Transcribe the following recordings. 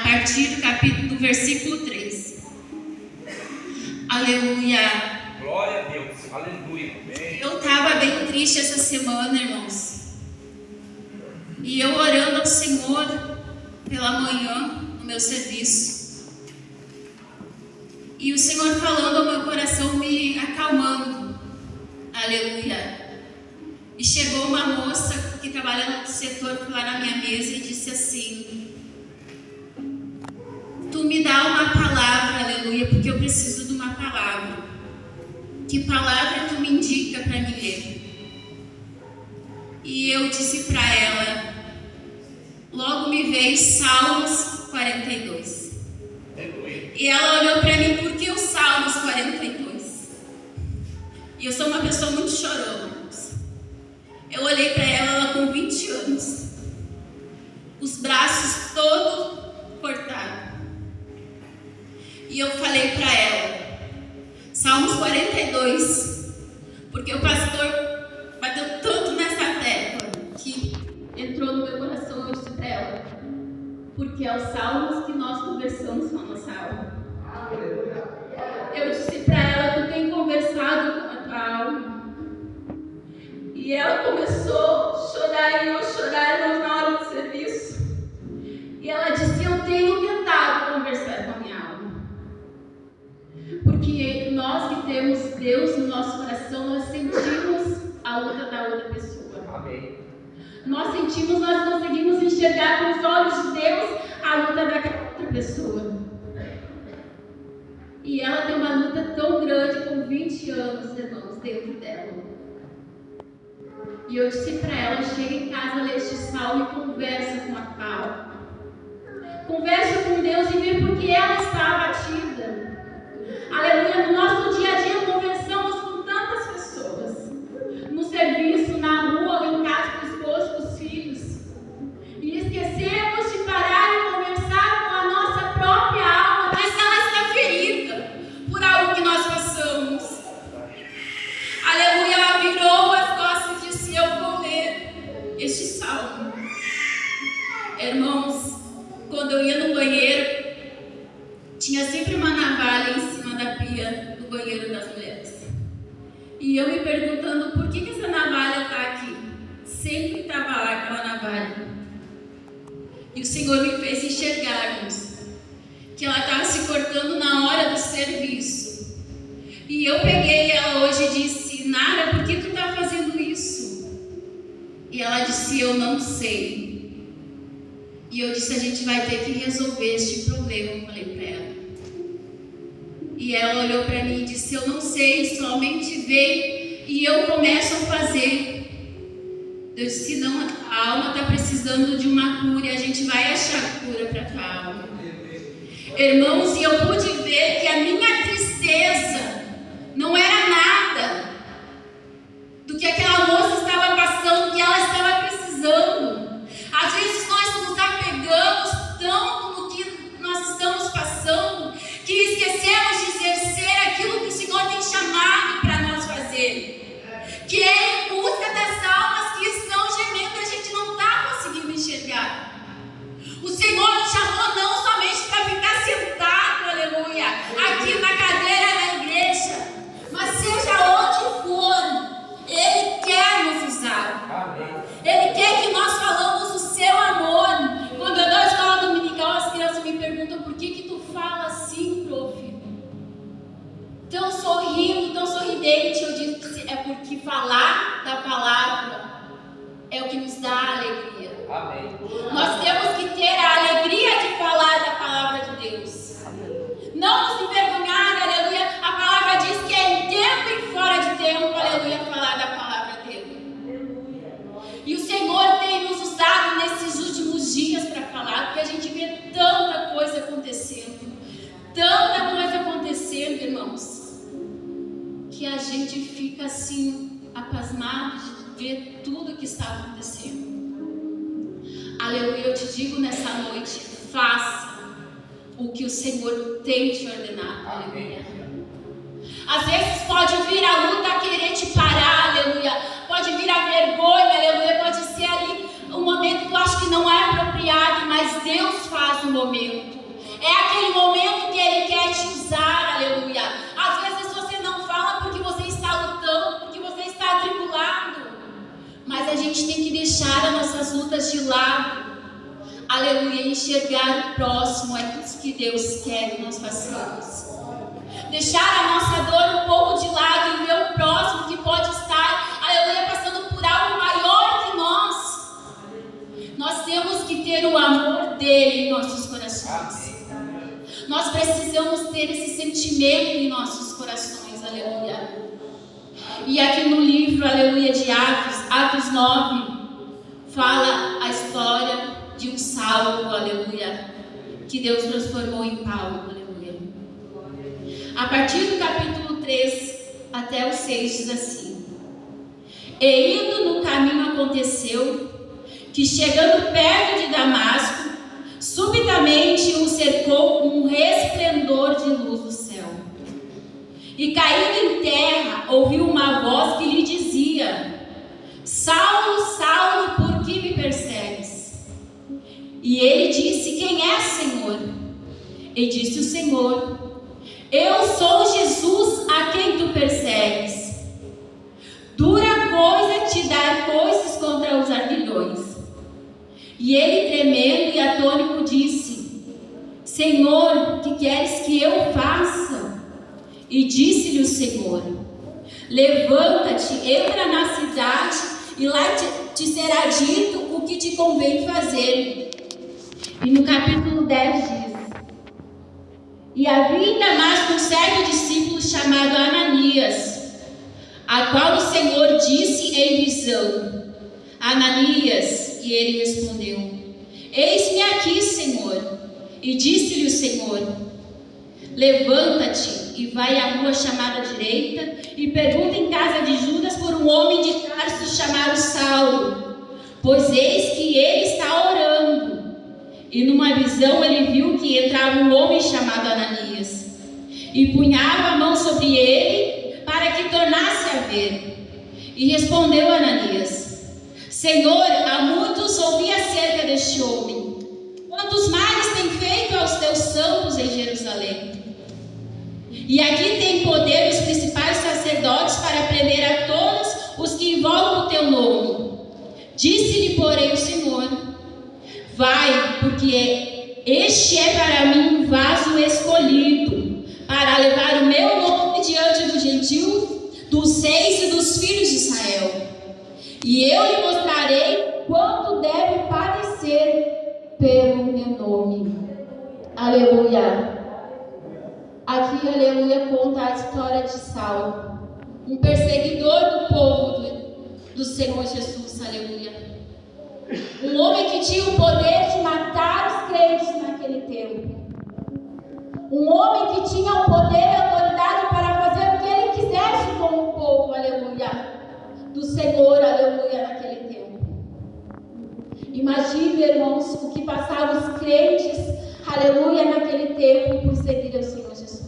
partir do versículo 3. Aleluia. Glória a Deus. Aleluia. Amém. Eu estava bem triste essa semana, irmãos. E eu orando ao Senhor pela manhã no meu serviço. E o Senhor falando ao meu coração, me acalmando. Aleluia. E chegou uma moça que trabalha no outro setor, foi lá na minha mesa e disse assim: tu me dá uma palavra, aleluia, porque eu preciso de uma palavra. Que palavra tu me indica para me ler? E eu disse para ela, logo me veio Salmos 42. E ela olhou para mim, por que o Salmos 42? E eu sou uma pessoa muito chorona. Eu olhei para ela com 20 anos, os braços todos cortados. E eu falei para ela, Salmos 42, porque o pastor bateu tanto nessa tecla que entrou no meu coração. Eu disse para ela, porque é os salmos que nós conversamos com a nossa alma. Eu disse para ela, tu tem conversado com a tua alma. E ela começou a chorar e eu chorar na hora do serviço. E ela disse, eu tenho tentado conversar com a minha alma. Porque nós que temos Deus no nosso coração, nós sentimos a luta da outra pessoa. Amém. Nós sentimos, nós conseguimos enxergar com os olhos de Deus a luta daquela outra pessoa. E ela tem uma luta tão grande com 20 anos, irmãos, dentro dela. E eu disse para ela, chega em casa, lê este salmo e conversa com a Paula. Conversa com Deus e vê porque ela está abatida. Aleluia, no nosso dia a dia conversamos com tantas pessoas. No serviço, na rua, em casa, com o esposo, com os filhos. E esquecemos de parar e conversar com a nossa própria alma, mas ela está ferida por algo que nós passamos. Aleluia, ela virou as costas e disse, eu vou ler este salmo. Irmãos, quando eu ia no banheiro, tinha sempre uma navalha em cima da pia do banheiro das mulheres. E eu me perguntando, por que essa navalha está aqui? Sempre estava lá aquela navalha. E o Senhor me fez enxergarmos que ela estava se cortando na hora do serviço. E eu peguei ela hoje e disse, Nara, por que tu está fazendo isso? E ela disse, eu não sei. E eu disse, a gente vai ter que resolver este problema, eu falei para ela. E ela olhou para mim e disse, eu não sei, somente vem e eu começo a fazer. Eu disse, não, a alma está precisando de uma cura e a gente vai achar cura para a tua alma. Irmãos, e eu pude ver que a minha tristeza não era nada do que aquela moça estava passando, que ela estava precisando. Às vezes nós nos apegamos tanto no que nós estamos passando, que esquecemos de exercer aquilo que o Senhor tem chamado para nós fazer, que é em busca das almas que estão gemendo, a gente não está conseguindo enxergar. O Senhor nos chamou não somente para ficar sentado, aleluia, aqui na cadeira da igreja, mas seja onde for, Ele quer nos usar. Ele quer que nós falamos o seu amor. Quando eu dou a escola dominical, as crianças me perguntam, por que tu fala assim, prof? Tão sorrindo, tão sorridente. Eu digo que é porque falar da palavra é o que nos dá alegria. Amém. Nós temos que ter a alegria de falar da palavra de Deus. Não nos envergonhar, aleluia. A palavra diz que é em tempo e fora de tempo, aleluia, falar da palavra dele. E o Senhor tem nos usado nesses últimos dias para falar, porque a gente vê tanta coisa acontecendo, irmãos, que a gente fica assim, apasmado de ver tudo que está acontecendo. Aleluia, eu te digo nessa noite, faça o que o Senhor tem te ordenado. Aleluia. Às vezes pode vir a luta querer te parar, aleluia. Pode vir a vergonha, aleluia. Pode ser ali um momento que eu acho que não é apropriado, mas Deus faz um momento. É aquele momento que Ele quer te usar, aleluia. Às vezes você não fala porque você está lutando, porque você está atribulado. Mas a gente tem que deixar as nossas lutas de lado, aleluia, e enxergar o próximo. É isso que Deus quer que nós façamos. Deixar a nossa dor um pouco de lado e ver o próximo que pode estar, aleluia, passando por algo maior que nós. Nós temos que ter o amor dele em nossos corações. Nós precisamos ter esse sentimento em nossos corações, aleluia. E aqui no livro, aleluia, de Atos 9, fala a história de um Saulo, aleluia, que Deus transformou em Paulo, aleluia. A partir do capítulo 3 até o 6 diz assim: E indo no caminho aconteceu que, chegando perto de Damasco, subitamente o cercou um resplendor de luz do céu. E caindo em terra, ouviu uma voz que lhe dizia: Saulo, Saulo, por que me persegues? E ele disse: Quem é, Senhor? E disse o Senhor: Eu sou Jesus a quem tu persegues. Dura coisa te dar coices contra os arguilhões. E ele, tremendo e atônito, disse: Senhor, que queres que eu faça? E disse-lhe o Senhor: Levanta-te, entra na cidade, e lá te será dito o que te convém fazer. E no capítulo 10 diz: E havia em Damasco um certo discípulo chamado Ananias, a qual o Senhor disse em visão: Ananias. E ele respondeu: Eis-me aqui, Senhor. E disse-lhe o Senhor: Levanta-te e vai à rua chamada direita e pergunta em casa de Judas por um homem de Tarso chamado Saulo, pois eis que ele está orando. E numa visão ele viu que entrava um homem chamado Ananias e punhava a mão sobre ele para que tornasse a ver. E respondeu Ananias: Senhor, há muitos ouvi acerca deste homem, quantos males tem feito aos teus santos em Jerusalém. E aqui tem poder os principais sacerdotes para prender a todos os que invocam o teu nome. Disse-lhe, porém, o Senhor: Vai, porque este é para mim um vaso escolhido, para levar o meu nome diante dos gentios, dos reis e dos filhos de Israel. E eu lhe mostrarei quanto deve padecer pelo meu nome. Aleluia. Aqui, aleluia, conta a história de Saulo, um perseguidor do povo do Senhor Jesus, aleluia. Um homem que tinha o poder de matar os crentes naquele tempo. Um homem que tinha o poder e a autoridade para fazer o que ele quisesse com o povo, aleluia, do Senhor, aleluia, naquele tempo. Imagine, irmãos, o que passavam os crentes, aleluia, naquele tempo por seguir ao Senhor Jesus.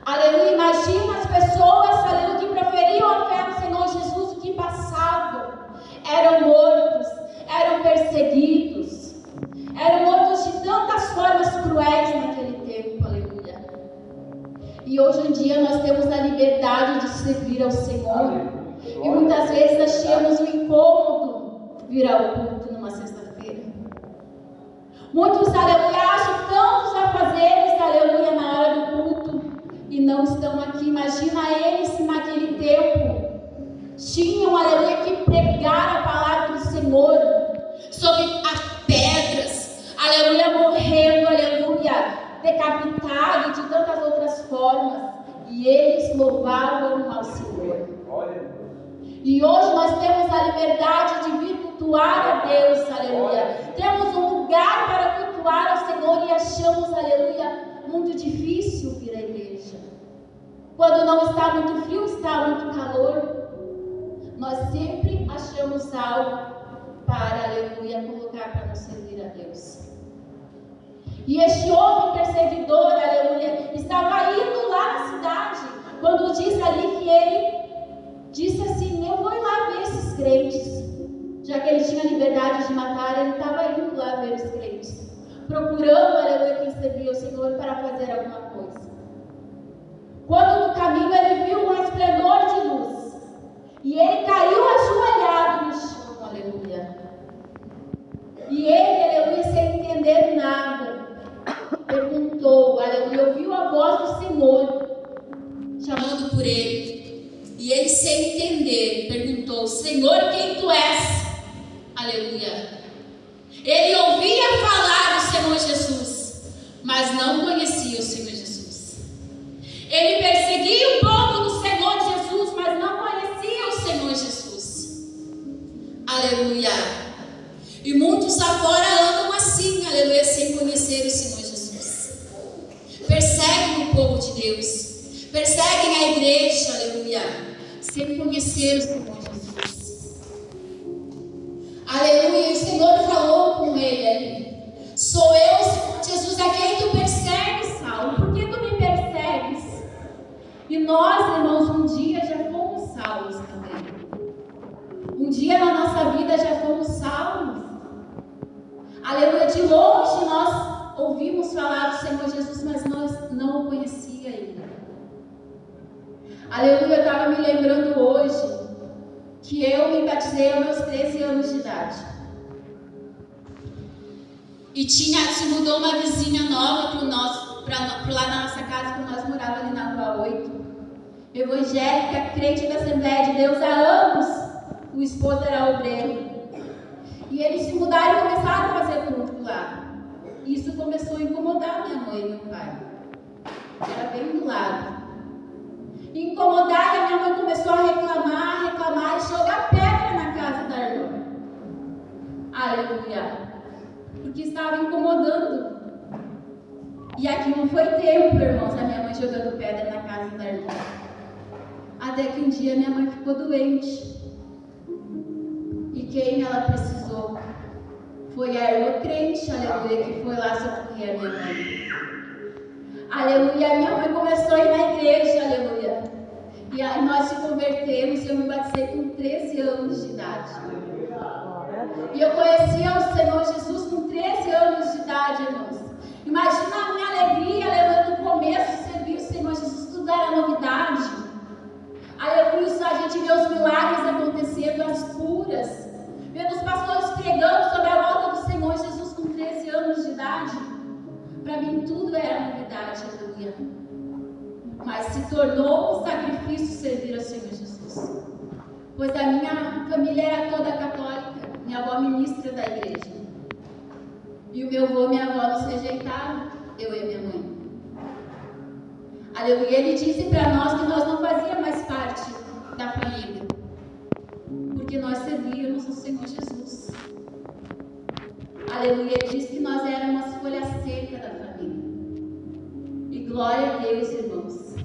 Aleluia, imagina as pessoas, aleluia, que preferiam a fé no Senhor Jesus, o que passavam. Eram mortos, eram perseguidos, eram mortos de tantas formas cruéis naquele tempo, aleluia. E hoje em dia nós temos a liberdade de servir ao Senhor. E muitas vezes achamos um incômodo vir ao culto numa sexta-feira. Muitos, aleluia, acham tantos afazeres, aleluia, na hora do culto e não estão aqui. Imagina eles naquele tempo. Tinham, aleluia, que pregar a palavra do Senhor sobre as pedras, aleluia, morrendo, aleluia, decapitado de tantas outras formas, e eles louvavam ao Senhor. E hoje nós temos a liberdade de vir cultuar a Deus, aleluia. Temos um lugar para cultuar ao Senhor e achamos, aleluia, muito difícil vir à igreja. Quando não está muito frio, está muito calor. Nós sempre achamos algo para, aleluia, colocar para nos servir a Deus. E este homem perseguidor, aleluia, estava indo lá na cidade, quando diz ali que ele disse assim: eu vou ir lá ver esses crentes. Já que ele tinha liberdade de matar, ele estava indo lá ver os crentes. procurando, aleluia, quem servia o Senhor para fazer alguma coisa. Quando no caminho ele viu um esplendor de luz, e ele caiu ajoelhado no chão, aleluia. E ele, aleluia, sem entender nada, perguntou, aleluia, ouviu a voz do Senhor chamando por ele. E ele, sem entender, perguntou: Senhor, quem tu és? Aleluia. Ele ouvia falar do Senhor Jesus, mas não conhecia o Senhor Jesus. Ele perseguia o povo do Senhor Jesus, mas não conhecia o Senhor Jesus. Aleluia. E muitos afora andam assim, aleluia, sem conhecer o Senhor Jesus. Perseguem o povo de Deus, perseguem a igreja, aleluia, sem conhecer o Senhor Jesus. Aleluia, o Senhor falou com ele ali: sou eu, Senhor Jesus, a quem tu persegues, Saulo. Por que tu me persegues? E nós, irmãos, um dia já fomos salvos também. Um dia na nossa vida já fomos salvos. Aleluia, de longe nós ouvimos falar do Senhor Jesus, mas nós não o conhecia ainda. Aleluia, eu estava me lembrando hoje que eu me batizei aos meus 13 anos de idade. E se mudou uma vizinha nova para lá na nossa casa, quando nós morávamos ali na Rua 8. Evangélica, crente da Assembleia de Deus há anos. O esposo era obreiro. E eles se mudaram e começaram a fazer culto lá. E isso começou a incomodar minha mãe e meu pai. Era bem do lado. Incomodar, e a minha mãe começou a reclamar e jogar pedra na casa da irmã. Aleluia. Porque estava incomodando. E aqui não foi tempo, irmãos, a minha mãe jogando pedra na casa da irmã. Até que um dia minha mãe ficou doente. E quem ela precisou foi a irmã crente, aleluia, que foi lá socorrer a minha mãe. Aleluia, a minha mãe começou a ir na igreja, aleluia. E aí nós se convertemos e eu me batizei com 13 anos de idade. E eu conhecia o Senhor Jesus com 13 anos de idade, irmãos. Imagina a minha alegria, aleluia, no começo, servir o Senhor Jesus, tudo era novidade. Aleluia, a gente vê os milagres acontecendo, as curas. Vendo os pastores pregando sobre a volta do Senhor Jesus com 13 anos de idade. Para mim tudo era novidade, aleluia. Mas se tornou um sacrifício servir ao Senhor Jesus. Pois a minha família era toda católica. Minha avó ministra da igreja. E o meu avô e minha avó nos rejeitaram, eu e minha mãe. Aleluia. Ele disse para nós que nós não fazíamos mais parte da família. Porque nós servíamos ao Senhor Jesus. Aleluia. Ele disse que nós éramos a folha seca da família. E glória a Deus, irmãos.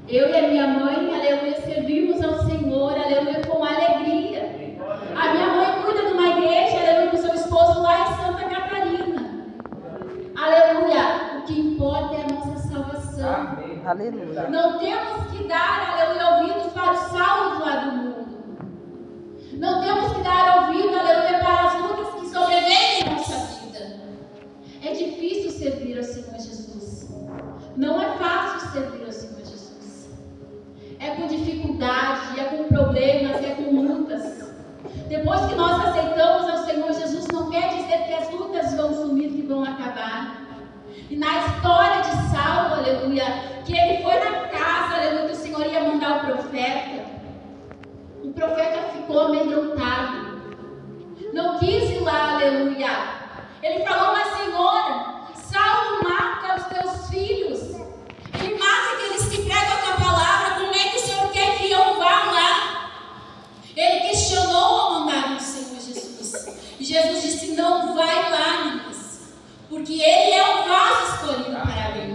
Eu e a minha mãe, aleluia, servimos ao Senhor, aleluia, com alegria. A minha mãe cuida de uma igreja, aleluia, com seu esposo lá em Santa Catarina. Aleluia. O que importa é a nossa salvação. Amém. Aleluia. Não temos que dar, aleluia, ouvidos para os Saulos lá do mundo. Não temos que dar ouvido, aleluia, para as lutas que sobrevêm em nossa vida. É difícil servir ao Senhor Jesus. Não é fácil servir ao Senhor Jesus. É com dificuldade, é com problemas, é com lutas. Depois que nós aceitamos ao Senhor Jesus, não quer dizer que as lutas vão sumir, que vão acabar. E na história de Saulo, aleluia, que ele foi na casa, aleluia, que o Senhor ia mandar o profeta ficou amedrontado. Não quis ir lá, aleluia. Ele falou: mas Senhor, Saulo mata os teus filhos. Ele mata aqueles que pregam a tua palavra. Como é que o Senhor quer que eu vá lá? Ele questionou a mandar do Senhor Jesus. E Jesus disse: não vai lá, meninas, porque ele é o vaso escolhido para mim.